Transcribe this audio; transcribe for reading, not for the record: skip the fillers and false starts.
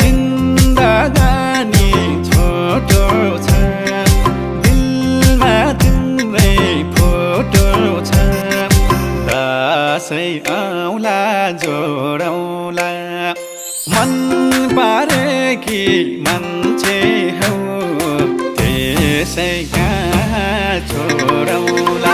जिन्दगानी छोटो छ दिलमा तिम्रै फोटो छ दसैँ आउला जोडौला मन पारेकी मान्छे हौ त्यसै कहाँ छोडौला